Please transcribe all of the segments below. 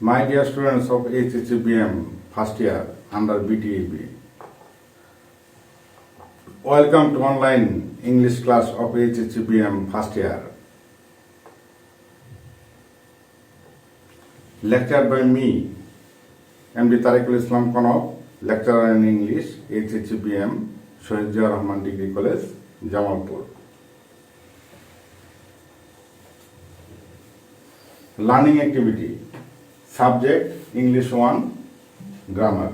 My dear students of HHBM first year under BTEB, welcome to online English class of HHBM first year. Lectured by me, MD Tariqul Islam Konok, lecturer in English, HHBM, Shahid Ziaur Rahman Degree College, Jamalpur. Learning activity. Subject English 1, Grammar.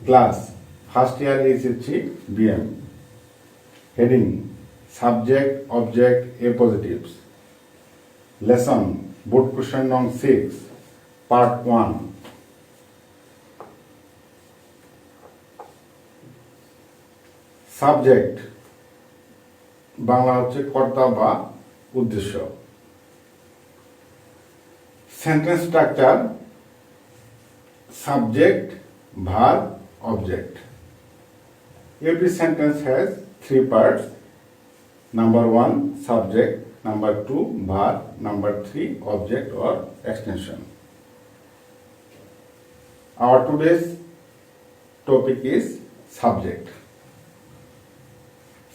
Class First year HHC BM. Heading Subject, Object, Appositives. Lesson Board question number 6, Part 1. Subject Bangla হচ্ছে কর্তা বা উদ্দেশ্য। Sentence structure subject, verb, object. Every sentence has 3 parts. Number 1 subject, number 2 verb, number 3 object or extension. Our today's topic is subject.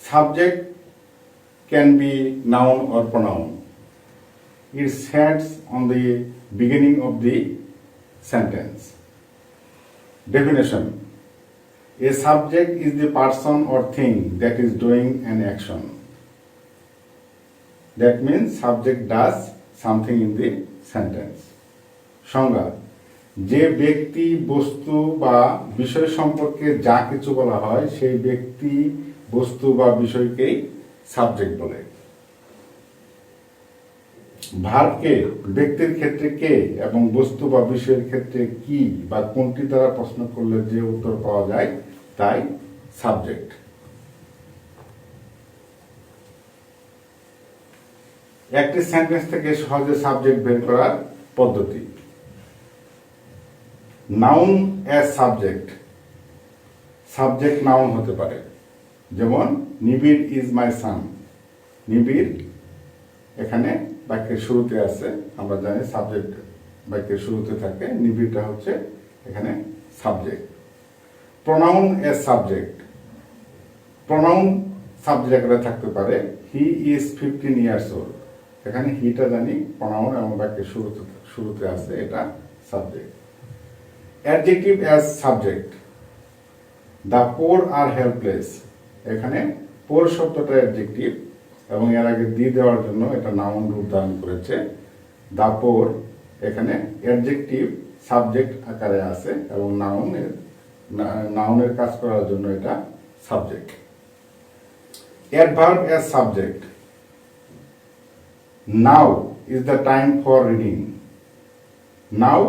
Subject can be noun or pronoun. It stands on the beginning of the sentence. Definition. A subject is the person or thing that is doing an action. That means subject does something in the sentence. সংজ্ঞা, যে ব্যক্তি বস্তু বা বিষয় সম্পর্কে যা কিছু বলা হয় সেই ব্যক্তি বস্তু বা বিষয়কেই সাবজেক্ট বলে। ভার্বকে ব্যক্তির ক্ষেত্রে কে এবং বস্তু বা বিষয়ের ক্ষেত্রে কি বা কোনটি দ্বারা প্রশ্ন করলে যে উত্তর পাওয়া যায় তাই সাবজেক্ট। একটি সেন্টেন্স থেকে সহজে সাবজেক্ট বের করার পদ্ধতি। Noun as subject. Subject noun হতে পারে, যেমন নিবিড় ইজ মাই সান। নিবিড় এখানে বাক্যের শুরুতে আছে, আমরা জানি সাবজেক্ট বাক্যের শুরুতে থাকে, নিবিড়টা হচ্ছে এখানে subject. Pronoun as subject. Pronoun subject থাকতে পারে, হি ইজ 15 years old। এখানে হিটা জানি প্রোনাউন এবং বাক্যের শুরুতে আছে, এটা subject. Adjective as subject. The poor are helpless. এখানে পোর শব্দটা অ্যাডজেক্টিভ এবং এর আগে দি দেওয়ার জন্য এটা নাউন রূপ ধারণ করেছে। দ্য পোর এখানে অ্যাডজেক্টিভ সাবজেক্ট আকারে আছে এবং নাউনের কাজ করার জন্য এটা subject. Adverb as subject. Now is the time for reading. Now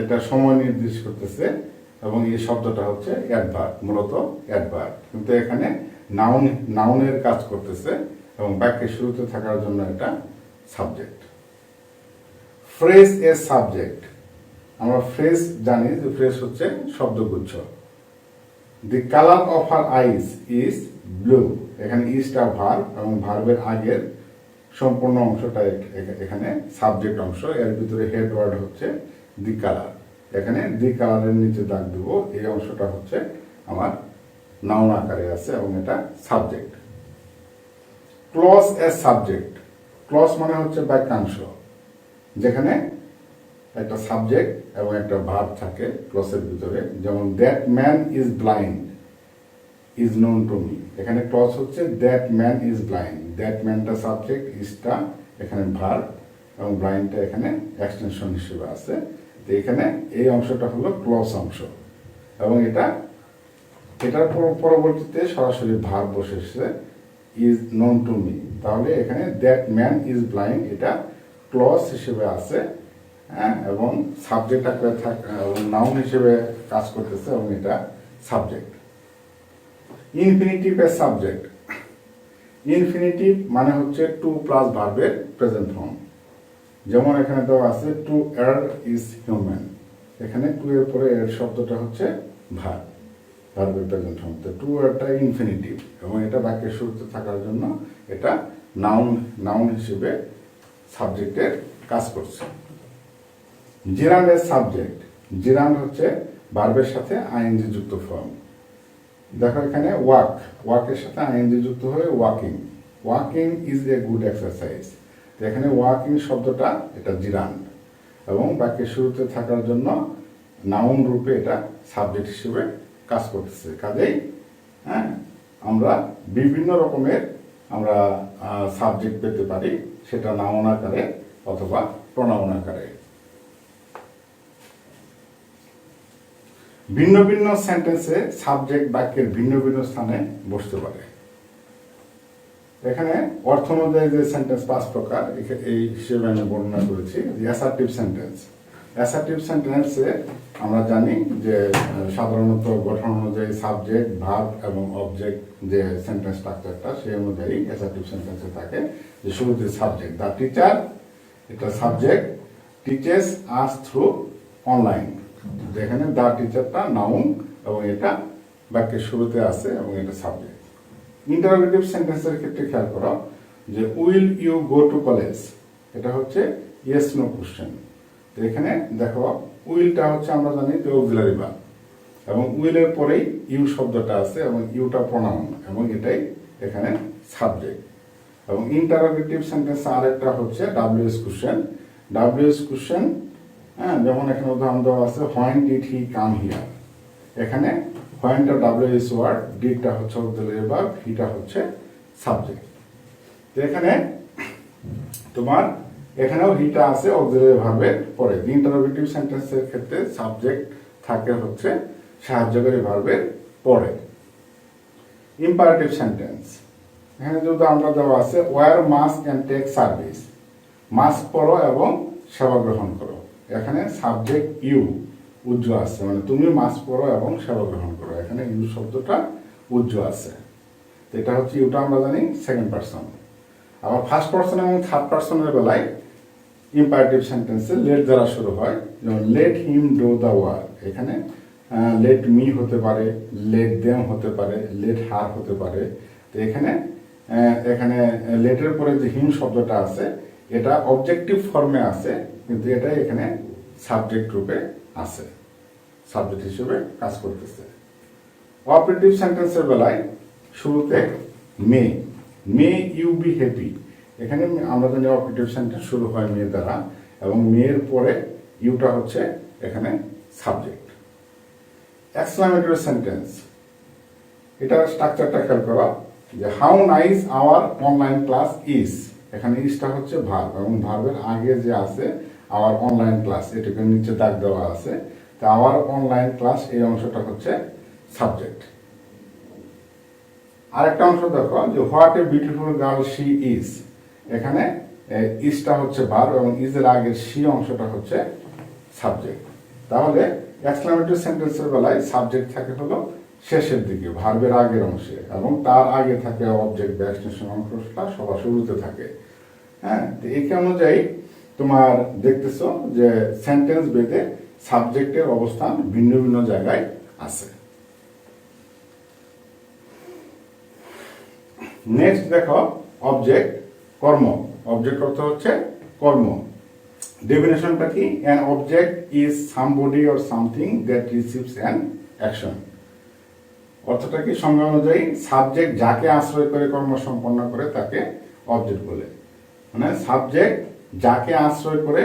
এটা সময় নির্দেশ করতেছে এবং এই শব্দটা হচ্ছে অ্যাডভার্ব, মূলত অ্যাডভার্ব, কিন্তু এখানে নাউনের কাজ করতেছে এবং বাক্যের শুরুতে থাকার জন্য এটা সাবজেক্ট। Phrase as subject. আমরা ফ্রেজ জানি যে ফ্রেজ হচ্ছে শব্দগুচ্ছ। The colour of her eyes is blue. এখানে ইজটা ভার্ব এবং ভার্বের আগের সম্পূর্ণ অংশটা এখানে সাবজেক্ট অংশ, এর ভিতরে হেড ওয়ার্ড হচ্ছে দি কালার। এখানে দি কালারের নিচে দাগ দেব, এই অংশটা হচ্ছে আমার নাউন আকারে আছে এবং এটা subject. Clause as subject. Clause মানে হচ্ছে বাক্যাংশ, যেখানে একটা সাবজেক্ট এবং একটা ভার্ব থাকে ক্লজের ভিতরে, যেমন that man is blind is known to me. এখানে ক্লজ হচ্ছে that man is blind. That ম্যানটা সাবজেক্ট, ইজটা এখানে ভার্ব এবং ব্লাইন্ডটা এখানে এক্সটেনশন হিসেবে আছে। তো এখানে এই অংশটা হলো ক্লজ অংশ এবং এটার পরবর্তীতে সরাসরি ভার্ব বসেছে ইজ নোন টু মি। তাহলে এখানে দ্যাট ম্যান ইজ ব্লাইন্ড এটা ক্লজ হিসেবে আছে, হ্যাঁ, এবং সাবজেক্ট আকারে নাউন হিসেবে কাজ করতেছে এবং এটা subject. Infinitive as subject. Infinitive মানে হচ্ছে টু প্লাস ভার্বের প্রেজেন্ট ফর্ম, যেমন এখানে দেওয়া আছে টু এর ইজ হিউম্যান। এখানে টু এর পরে এর শব্দটা হচ্ছে ভার্বের প্রেজেন্ট ফর্ম। তো টু এরটা ইনফিনিটিভ এবং এটা বাক্যের শুরুতে থাকার জন্য এটা নাউন হিসেবে সাবজেক্টের কাজ করছে। জিরান্ডের সাবজেক্ট, জিরান্ড হচ্ছে ভার্বের সাথে আইএনজি যুক্ত ফর্ম। দেখো এখানে ওয়াক, ওয়াকের সাথে আইএনজি যুক্ত হয়ে walking, walking is a good exercise. তো এখানে ওয়াকিং শব্দটা এটা জিরান্ড এবং বাক্যের শুরুতে থাকার জন্য নাউন রূপে এটা সাবজেক্ট হিসেবে কাজ করতেছে। কাজেই হ্যাঁ, আমরা বিভিন্ন রকমের আমরা সাবজেক্ট পেতে পারি, সেটা নাউন আকারে অথবা প্রনাউন আকারে। ভিন্ন ভিন্ন সেন্টেন্সে সাবজেক্ট বাক্যের ভিন্ন ভিন্ন স্থানে বসতে পারে। এখানে অর্থ অনুযায়ী যে সেন্টেন্স 5 প্রকার এই হিসেবে আমি বর্ণনা করেছি। অ্যাসার্টিভ সেন্টেন্স, অ্যাসার্টিভ সেন্টেন্সে আমরা জানি যে সাধারণত গঠন অনুযায়ী সাবজেক্ট, ভার্ব এবং অবজেক্ট যে সেন্টেন্স স্ট্রাকচারটা সেই অনুযায়ী অ্যাসার্টিভ সেন্টেন্সে থাকে। যে শুরুতে সাবজেক্ট, দ্য টিচার, এটা subject, teaches us through online. যেখানে দ্য টিচারটা নাউন এবং এটা বাক্যের শুরুতে আছে এবং এটা সাবজেক্ট। ইন্টারোগেটিভ সেন্টেন্সের ক্ষেত্রে খেয়াল করো যে will you go to college, এটা হচ্ছে ইয়েস নো কোশ্চেন। তো এখানে দেখো উইলটা হচ্ছে আমরা জানি যে অক্সিলারি ভার্ব এবং উইলের পরেই ইউ শব্দটা আছে এবং ইউটা প্রনাউন এবং এটাই এখানে সাবজেক্ট। এবং ইন্টারোগেটিভ সেন্টেন্স আরেকটা হচ্ছে ডাব্লিউএস কোশ্চেন, ডাব্লিউএস কোশ্চেন হ্যাঁ, যেমন এখানে উদাহরণ দেওয়া আছে when did he come here. এখানে হোয়েনটা ডাব্লিউএস ওয়ার্ড, ডিডটা হচ্ছে অক্সিলারি ভার্ব, হিটা হচ্ছে সাবজেক্ট। তো এখানে তোমার এখানেও হিটা আছে অক্সিলারি ভার্বের পরে। ইন্টারোগেটিভ সেন্টেন্সের ক্ষেত্রে সাবজেক্ট থাকে হচ্ছে সাহায্যকারী ভার্বের পরে। ইম্পারেটিভ সেন্টেন্স, এখানে যদি আমরা দেওয়া আছে wear mask and take service, mask পরো এবং সেবা গ্রহণ করো। এখানে সাবজেক্ট ইউ উজ্জ আছে, মানে তুমি মাস্ক পরো এবং সেবা গ্রহণ করো, এখানে ইউ শব্দটা উজ্জ আছে। তো এটা হচ্ছে ইউটা আমরা জানি সেকেন্ড পার্সন। আবার ফার্স্ট পার্সন এবং থার্ড পার্সনের বেলায় ইম্পারেটিভ সেন্টেন্সে লেট দ্বারা শুরু হয়, যেমন let him do the work. এখানে লেট মি হতে পারে, লেট দেম হতে পারে, লেট হার হতে পারে। তো এখানে এখানে লেটের পরে যে হিম শব্দটা আছে এটা অবজেক্টিভ ফর্মে আছে, কিন্তু এটাই এখানে সাবজেক্ট রূপে আছে, সাবজেক্ট হিসেবে কাজ করতেছে। অপারেটিভ সেন্টেন্সের বেলায় শুরুতে মে, মে ইউ বি হ্যাপি। এখানে আমরা জানি অপারেটিভ সেন্টেন্স শুরু হয় মে দ্বারা এবং মেয়ের পরে ইউটা হচ্ছে এখানে সাবজেক্ট। এক্সক্লামেটরি সেন্টেন্স, এটা স্ট্রাকচারটা খেয়াল করো যে how nice hour online class is. এখানে ইজটা হচ্ছে ভার্ব এবং ভার্বের আগে যে আছে আওয়ার অনলাইন ক্লাস, এটাকে নিচে দাগ দেওয়া আছে। তো আওয়ার অনলাইন ক্লাস এই অংশটা হচ্ছে সাবজেক্ট। আরেকটা অংশ দেখো যে what a beautiful girl she is. এখানে ইজটা হচ্ছে ভার্ব এবং ইজের আগের শি অংশটা হচ্ছে সাবজেক্ট। তাহলে এক্সক্লামেটরি সেন্টেন্সের বেলায় সাবজেক্ট থাকে হলো শেষের দিকে ভার্বের আগের অংশে এবং তার আগে থাকে অবজেক্ট বা এক্সটেনশন অংশটা সবার শুরুতে থাকে। হ্যাঁ, তো এই অনুযায়ী তোমার দেখতেছো যে সেন্টেন্স ভেদে সাবজেক্টের অবস্থান ভিন্ন ভিন্ন জায়গায় আছে। নেক্সট দেখো অবজেক্ট, কর্ম। অবজেক্ট অর্থ হচ্ছে কর্ম। ডেফিনেশনটা কি? An object is somebody or something that receives an action. অর্থটা কি? সংজ্ঞা অনুযায়ী সাবজেক্ট যাকে আশ্রয় করে কর্ম সম্পন্ন করে তাকে অবজেক্ট বলে। মানে সাবজেক্ট যাকে আশ্রয় করে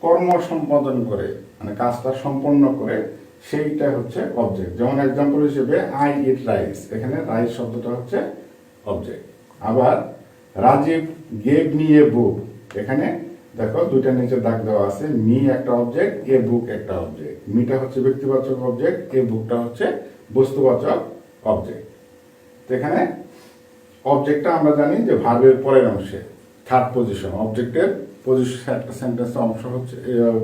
কর্ম সম্পাদন করে, মানে কাজটা সম্পন্ন করে, সেইটা হচ্ছে অবজেক্ট। যেমন এক্সাম্পল হিসেবে আই ইট রাইস, এখানে রাইস শব্দটা হচ্ছে অবজেক্ট। আবার রাজীব গেভ মি এ বুক, এখানে দেখো দুইটা নিচে দাগ দেওয়া আছে, মি একটা অবজেক্ট, এ বুক একটা অবজেক্ট। মিটা হচ্ছে ব্যক্তিবাচক অবজেক্ট, এ বুকটা হচ্ছে বস্তুবাচক অবজেক্ট। তো এখানে অবজেক্টটা আমরা জানি যে ভার্বের পরের অংশে থার্ড পজিশন। অবজেক্টের পজিশন একটা সেন্টেন্সের অংশ হচ্ছে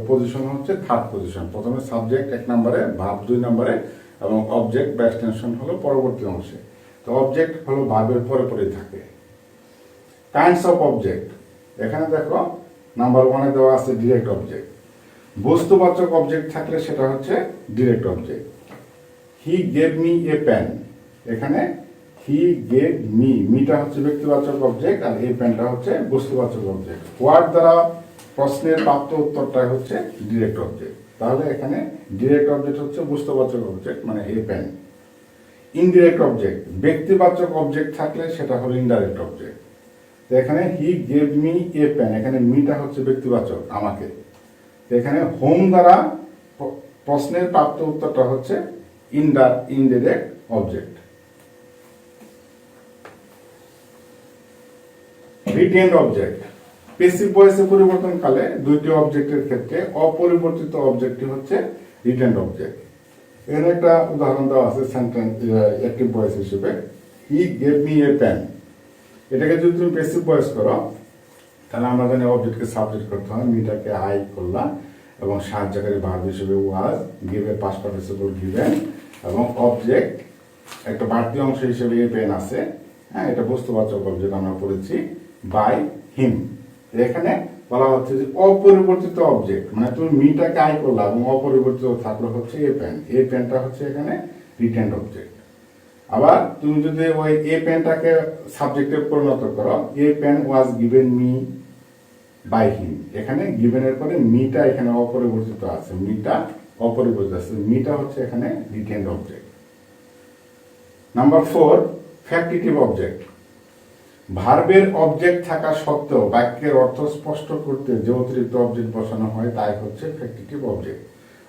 পজিশন হচ্ছে থার্ড পজিশন। প্রথমে সাবজেক্ট 1 নম্বরে, ভার্ব 2 নম্বরে এবং অবজেক্ট বা এক্সটেনশন হলো পরবর্তী অংশে। তো অবজেক্ট হলো ভার্বের পরে পরেই থাকে। কাইন্ডস অফ অবজেক্ট, এখানে দেখো নাম্বার 1-এ দেওয়া আছে ডিরেক্ট অবজেক্ট। বস্তুবাচক অবজেক্ট থাকলে সেটা হচ্ছে direct object. He gave me a pen, এখানে হি গেভ মি, মিটা হচ্ছে ব্যক্তিবাচক অবজেক্ট আর এই পেনটা হচ্ছে বস্তুবাচক অবজেক্ট। হোয়াট দ্বারা প্রশ্নের প্রাপ্ত উত্তরটা হচ্ছে ডিরেক্ট অবজেক্ট। তাহলে এখানে ডিরেক্ট অবজেক্ট হচ্ছে বস্তুবাচক অবজেক্ট, মানে এ পেন। ইনডিরেক্ট অবজেক্ট, ব্যক্তিবাচক অবজেক্ট থাকলে সেটা হলো ইনডাইরেক্ট অবজেক্ট। তো এখানে he gave me a pen, এখানে মিটা হচ্ছে ব্যক্তিবাচক, আমাকে। তো এখানে হোম দ্বারা প্রশ্নের প্রাপ্ত উত্তরটা হচ্ছে indirect object. Retained object, passive ভয়েসে পরিবর্তনকালে দুইটি অবজেক্টের ক্ষেত্রে অপরিবর্তিত অবজেক্টটি হচ্ছে রিটেন্ড অবজেক্ট। এখানে একটা উদাহরণ দেওয়া আছে সেন্টেন্স অ্যাক্টিভ ভয়েস হিসেবে, he gave me a pen. এটাকে যদি তুমি প্যাসিভ ভয়েস করো তাহলে আমরা জানি অবজেক্টকে সাবজেক্ট করতে হয়, মিটাকে আই করলাম এবং সাহায্যকারী ভার্ব হিসেবে ওয়াজ, গিভের পাস্ট পার্টিসিপল গিভেন, এবং অবজেক্ট একটা বাড়তি অংশ হিসেবে এ পেন আছে। হ্যাঁ, এটা বস্তুবাচক অবজেক্ট আমরা পড়েছি, বাই হিম। এখানে বলা হচ্ছে যে অপরিবর্তিত অবজেক্ট, মানে তুমি মিটাকে আই করলা এবং অপরিবর্তিত থাকলে হচ্ছে এ পেন। এ পেনটা হচ্ছে এখানে রিটেন্ড অবজেক্ট। আবার তুমি যদি ওই এ পেনটাকে সাবজেক্টে পরিণত করো, a pen was given me by him, এখানে গিভেনের পরে মিটা এখানে অপরিবর্তিত আছে, মিটা অপরিবর্তিত আছে, মিটা হচ্ছে এখানে retained object. Number 4, factitive object. ভার্বের অবজেক্ট থাকা সত্ত্বেও বাক্যের অর্থ স্পষ্ট করতে যে অতিরিক্ত অবজেক্ট বসানো হয় তাই হচ্ছে factitive object.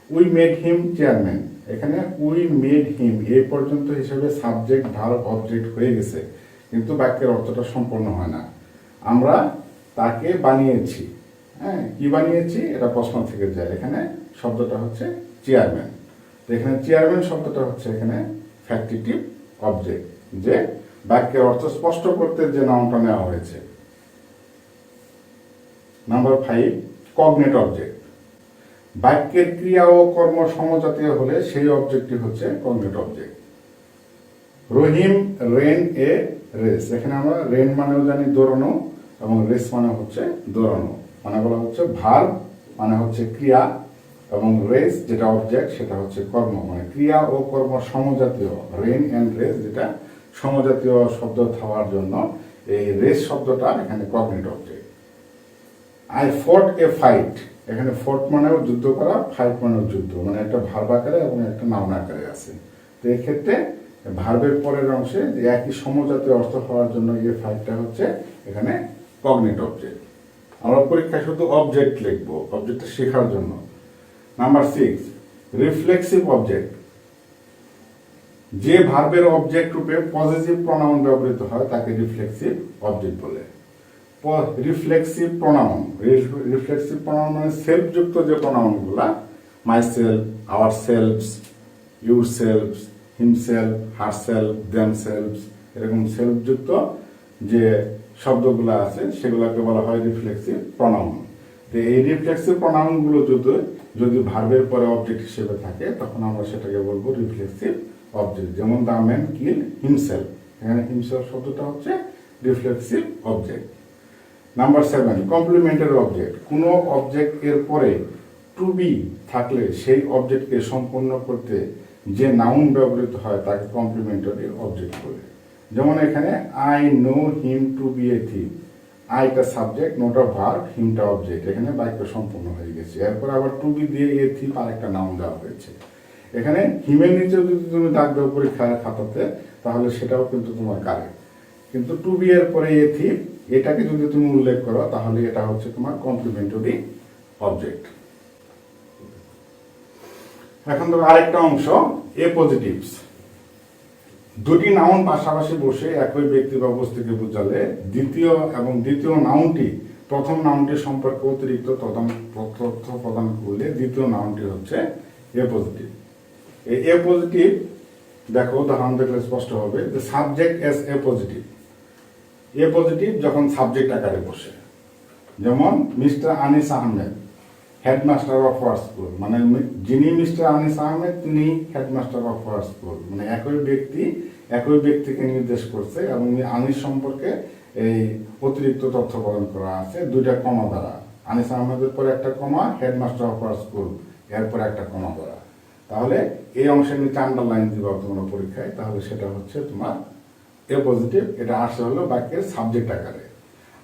We made him chairman, এখানে উই মেড হিম এই পর্যন্ত হিসেবে সাবজেক্ট ভার্ব অবজেক্ট হয়ে গেছে, কিন্তু বাক্যের অর্থটা সম্পূর্ণ হয় না। আমরা তাকে বানিয়েছি। হ্যাঁ, কি বানিয়েছি এটা প্রশ্ন থেকে যায়। এখানে শব্দটা হচ্ছে চেয়ারম্যান। তো এখানে চেয়ারম্যান শব্দটা হচ্ছে এখানে ফ্যাক্টিটিভ অবজেক্ট, যে বাক্যের অর্থ স্পষ্ট করতে যে নাউনটা নেওয়া হয়েছে। Number 5, cognate object. বাক্যের ক্রিয়া ও কর্ম সমজাতীয় হলে সেই অবজেক্টটি হচ্ছে cognate object. Rahim ran a race, এখানে আমরা রেন মানেও জানি দৌড়ানো এবং রেস মানে হচ্ছে দৌড়ানো, মানে বলা হচ্ছে ভার্ব মানে হচ্ছে ক্রিয়া, এবং রেস যেটা অবজেক্ট সেটা হচ্ছে কর্ম, মানে ক্রিয়া ও কর্ম সমজাতীয়। রেন অ্যান্ড রেস যেটা সমজাতীয় শব্দ হওয়ার জন্য এই রেস শব্দটা এখানে কগনেট অবজেক্ট। আই ফট এ ফাইট, এখানে ফট মানেও যুদ্ধ করা, ফাইট মানেও যুদ্ধ, মানে একটা ভার্ব আকারে এবং একটা নাউন আকারে আছে। তো এই ক্ষেত্রে ভার্বের পরের অংশে যে একই সমজাতীয় অর্থ হওয়ার জন্য এই ফাইটটা হচ্ছে এখানে কগনেট অবজেক্ট। আমরা পরীক্ষায় শুধু অবজেক্ট লিখবো অবজেক্টটা শেখার জন্য। Number 6, reflexive object. যে ভার্বের অবজেক্ট রূপে পজিটিভ প্রনাউন ব্যবহৃত হয় তাকে রিফ্লেক্সিভ অবজেক্ট বলে। রিফ্লেক্সিভ প্রনাউন, রিফ্লেক্সিভ প্রনাউন মানে সেলফযুক্ত যে প্রনাউনগুলা, myself, ourselves, yourselves, himself, herself, themselves, এরকম সেলফযুক্ত যে শব্দগুলো আছে সেগুলোকে বলা হয় রিফ্লেক্সিভ প্রনাউন। তো এই রিফ্লেক্সিভ প্রনাউনগুলো যদি ভার্বের পরে অবজেক্ট হিসেবে থাকে তখন আমরা সেটাকে বলবো রিফ্লেক্সিভ অবজেক্ট। যেমন দ্য ম্যান কিল হিমসেলফ, এখানে হিমসেলফ শব্দটা হচ্ছে reflexive object. Number 7, complementary object. কোনো অবজেক্ট এর পরে টু বি থাকলে সেই অবজেক্টকে সম্পূর্ণ করতে যে নাউন ব্যবহৃত হয় তাকে কমপ্লিমেন্টারি অবজেক্ট বলে। যেমন এখানে I know him to be a thief, আইটা সাবজেক্ট, নোটা ভার্ব, হিমটা অবজেক্ট, এখানে বাক্য সম্পূর্ণ হয়ে গেছে। এরপর আবার টু বি দিয়ে এ থিপ আরেকটা নাউন দেওয়া হয়েছে। এখানে হিমের নিচেও যদি তুমি দাগ দাও পরীক্ষার খাতাতে তাহলে সেটাও কিন্তু তোমার কারেক্ট, কিন্তু টু বি এর পরে এ থিপ এটাকে যদি তুমি উল্লেখ করো তাহলে এটা হচ্ছে তোমার কমপ্লিমেন্টারি অবজেক্ট। এখন তবে আরেকটা অংশ, এ পজিটিভস। দুটি নাউন পাশাপাশি বসে একই ব্যক্তি বা বস্তুকে বোঝালে দ্বিতীয় নাউনটি প্রথম নাউনটি সম্পর্কে অতিরিক্ত তথ্য প্রদান করলে দ্বিতীয় নাউনটি হচ্ছে এ পজিটিভ। এই এ পজিটিভ দেখো উদাহরণ দেখলে স্পষ্ট হবে যে subject S A positive. A positive যখন সাবজেক্ট আকারে বসে, যেমন mister Anis Ahmed headmaster of our school, মানে যিনি মিস্টার আনিস আহমেদ তিনি হেডমাস্টার অফ আওয়ার স্কুল, মানে একই ব্যক্তিকে নির্দেশ করছে এবং আনিস সম্পর্কে এই অতিরিক্ত তথ্য প্রদান করা আছে দুইটা কমা দ্বারা। আনিস আহমেদের পরে একটা কমা, হেডমাস্টার অফ আওয়ার স্কুল এরপরে একটা কমা দ্বারা। তাহলে এই অংশের নিচে আন্ডারলাইন দিবা তোমরা পরীক্ষায়, তাহলে সেটা হচ্ছে তোমার এ পজিটিভ। এটা আসে হলো বাক্যের সাবজেক্ট আকারে।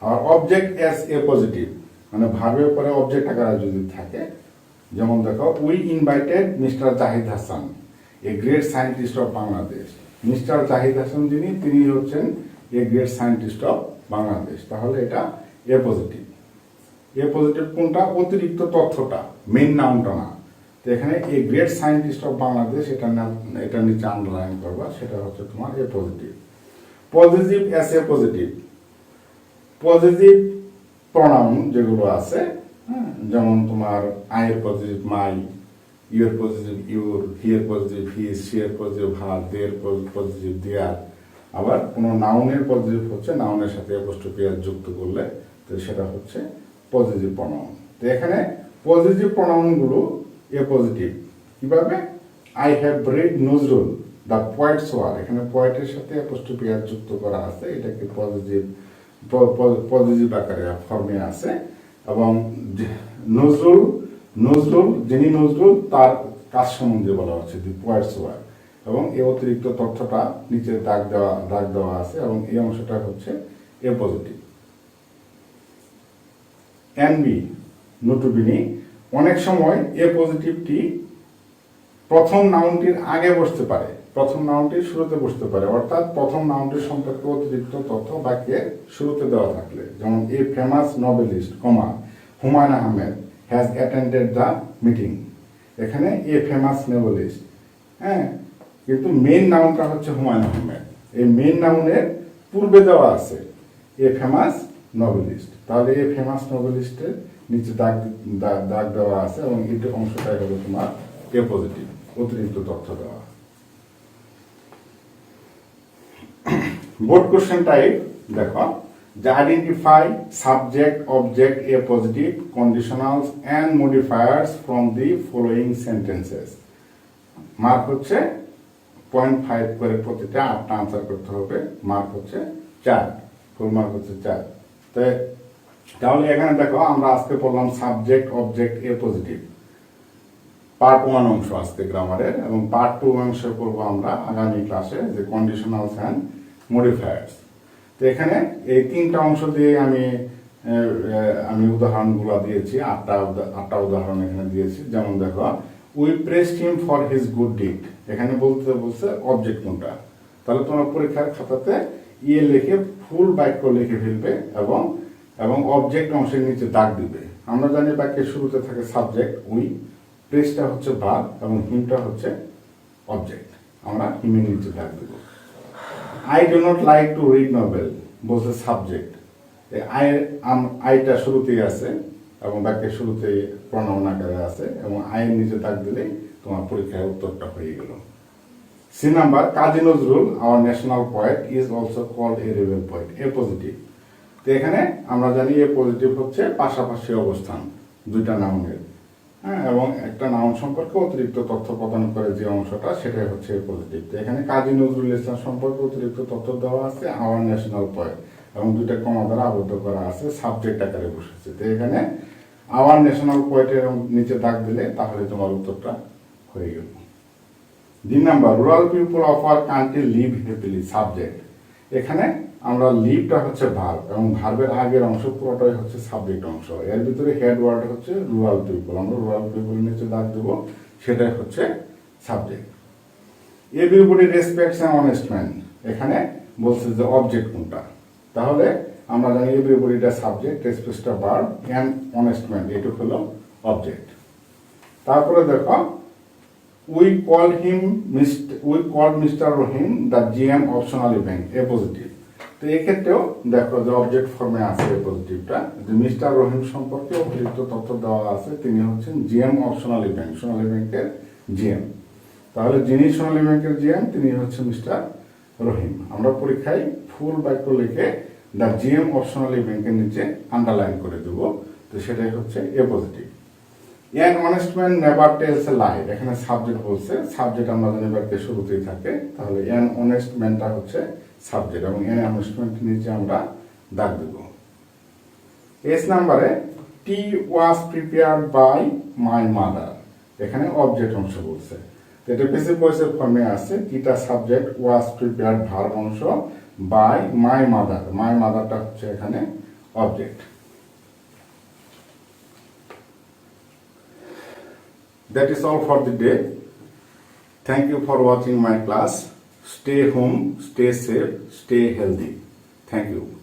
আর অবজেক্ট এস এ পজিটিভ, মানে ভার্বের পরে অবজেক্ট আকারে যদি থাকে, যেমন দেখো we invited mister Zahid Hasan a great scientist of Bangladesh. Mister Zahid Hasan যিনি, তিনি হচ্ছেন a great scientist of Bangladesh. তাহলে এটা এ পজিটিভ। এ পজিটিভ কোনটা? অতিরিক্ত তথ্যটা, মেইন নাউনটা না। তো এখানে a great scientist of Bangladesh, এটা নিচে আন্ডারলাইন করবা, সেটা হচ্ছে তোমার a positive. Positive as A positive, positive pronoun যেগুলো আছে, যেমন তোমার আইয়ের positive my, your positive your, হিয়ের পজিটিভ হিজ, শিয়ের পজিটিভ হার, দেয়ের পজিটিভ দেয়ার। আবার কোনো নাউনের পজিটিভ হচ্ছে নাউনের সাথে অ্যাপোস্ট্রফি এস যুক্ত করলে, তো সেটা হচ্ছে পজিটিভ প্রনাউন। তো এখানে পজিটিভ প্রনাউনগুলো এ পজিটিভ। কিভাবে? I have read Nazrul the poet's war, এখানে পয়েটের সাথে অ্যাপোস্ট্রফি এস যুক্ত করা আছে, এটাকে পজিটিভ আকারে ফর্মে আছে। এবং নজরুল যিনি নজরুল, তার কাজ সম্বন্ধে বলা হচ্ছে দি পয়েটস ওয়ার। এবং এই অতিরিক্ত তথ্যটা নিচে দাগ দেওয়া আছে, এবং এই অংশটা হচ্ছে এ পজিটিভ। এনবি নটুবিনি, অনেক সময় এ পজিটিভটি প্রথম নাউনটির আগে বসতে পারে, প্রথম নাউনটির শুরুতে বসতে পারে, অর্থাৎ প্রথম নাউনটির সম্পর্কে অতিরিক্ত তথ্য বাক্যের শুরুতে দেওয়া থাকলে। যেমন a famous noblest, Humayun Ahmed has attended the meeting. এখানে এ ফেমাস নোবেলিস্ট, হ্যাঁ, কিন্তু মেইন নাউনটা হচ্ছে হুমায়ুন আহমেদ। এই মেইন নাউনের পূর্বে দেওয়া আছে এ ফেমাস নোবেলিস্ট। তাহলে এ ফেমাস নোবেলিস্টের নিচে দাগ দেওয়া আছে, এবং এই অংশটাই হলো তোমার এ পজিটিভ, অতিরিক্ত তথ্য দেওয়া। বোর্ড কোশ্চেন টাইপ দেখো, যে identify subject object a positive conditionals and modifiers from the following sentences. Mark হচ্ছে 0.5 করে, প্রতিটা 8টা আনসার করতে হবে। মার্ক হচ্ছে 4, ফুল মার্ক হচ্ছে 4। তাহলে এখানে দেখো, আমরা আজকে পড়লাম subject object a positive, part 1 অংশ আজকে গ্রামারের, এবং পার্ট 2 অংশে পড়বো আমরা আগামী ক্লাসে, যে কন্ডিশনালস অ্যান্ড মডিফায়ার্স। তো এখানে এই 3টা অংশ দিয়ে আমি উদাহরণগুলো দিয়েছি, 8টা উদাহরণ এখানে দিয়েছি। যেমন দেখো, we praised him for his good deed, এখানে বলছে অবজেক্ট কোনটা। তাহলে তোমার পরীক্ষার খাতাতে ইয়ে লিখে ফুল বাক্য লিখে ফেলবে, এবং অবজেক্ট অংশের নিচে দাগ দিবে। আমরা জানি বাক্যের শুরুতে থাকে সাবজেক্ট উই, প্রেসটা হচ্ছে ভার্ব, এবং হিমটা হচ্ছে অবজেক্ট। আমরা হিমের নিচে দাগ দেব। I do not like to read novel বলছে সাবজেক্ট, আইটা শুরুতেই আছে, এবং বাক্যের শুরুতেই প্রনাউন আকারে আছে, এবং আইয়ের নিচে দাগ দিলেই তোমার পরীক্ষায় উত্তরটা হয়ে গেল। C number, Kazi Nazrul our national poet is also called a rebel poet, A positive. তো এখানে আমরা জানি এ পজিটিভ হচ্ছে পাশাপাশি অবস্থান দুইটা নাউনের, হ্যাঁ, এবং একটা নাউন সম্পর্কে অতিরিক্ত তথ্য প্রদান করে যে অংশটা, সেটাই হচ্ছে এ পজিটিভ। তো এখানে কাজী নজরুল ইসলাম সম্পর্কে অতিরিক্ত তথ্য দেওয়া আছে, আওয়ার ন্যাশনাল পোয়েট, এবং দুইটা কমা দ্বারা আবদ্ধ করা আছে, সাবজেক্ট আকারে বসেছে। তো এখানে আওয়ার ন্যাশনাল পোয়েটের নিচে দাগ দিলে তাহলে তোমার উত্তরটা হয়ে গেল। 2 number, rural people of our country live happily, subject. এখানে আমরা লিভটা হচ্ছে ভার্ব, এবং ভার্বের আগের অংশ পুরোটাই হচ্ছে সাবজেক্ট অংশ। এর ভিতরে হেড ওয়ার্ড হচ্ছে রুরাল পিপল, আমরা রুরাল পিপল নিচে দাগ দেব, সেটাই হচ্ছে subject. Everybody respects an honest man, এখানে বলছে যে অবজেক্ট কোনটা। তাহলে আমরা জানি এভরিবডিটা সাবজেক্ট, রেসপেক্টসটা ভার্ব, অ্যান অনেস্ট ম্যান এটুকু হলো অবজেক্ট। তারপরে দেখো, we called mister Rahim the GM of Sonali bank, a positive. তো এক্ষেত্রেও দেখো যে অবজেক্ট ফর্মে আছে এ পজিটিভটা, যে মিস্টার রহিম সম্পর্কে অতিরিক্ত তথ্য দেওয়া আছে, তিনি হচ্ছেন জিএম অফ সোনালী ব্যাংক, সোনালী ব্যাংকের জিএম। তাহলে যিনি সোনালী ব্যাংকের জিএম, তিনি হচ্ছে মিস্টার রহিম। আমরা পরীক্ষায় ফুল বাক্য লিখে দ্য জিএম অফ সোনালী ব্যাংকের নিচে আন্ডারলাইন করে দেব, তো সেটাই হচ্ছে a positive. An honest man never tells a lie, এখানে সাবজেক্ট বলছে, সাবজেক্ট আমরা জানি বাক্যের শুরুতেই থাকে, তাহলে অ্যান অনেস্ট ম্যানটা হচ্ছে সাবজেক্ট, এবং অ্যান অনেস্ট ম্যান নিচে আমরা দাগ দেব। এস নাম্বারে, tea was prepared by my mother, এখানে অবজেক্ট অংশ বলছে। এটা বেসিক ভয়েসের ফর্মে আছে, টিটা সাবজেক্ট, ওয়াজ প্রিপেয়ার্ড ভার্ব অংশ, বাই মাই মাদারটা হচ্ছে এখানে object. That is all for the day. Thank you for watching my class. Stay home, stay safe, stay healthy. Thank you.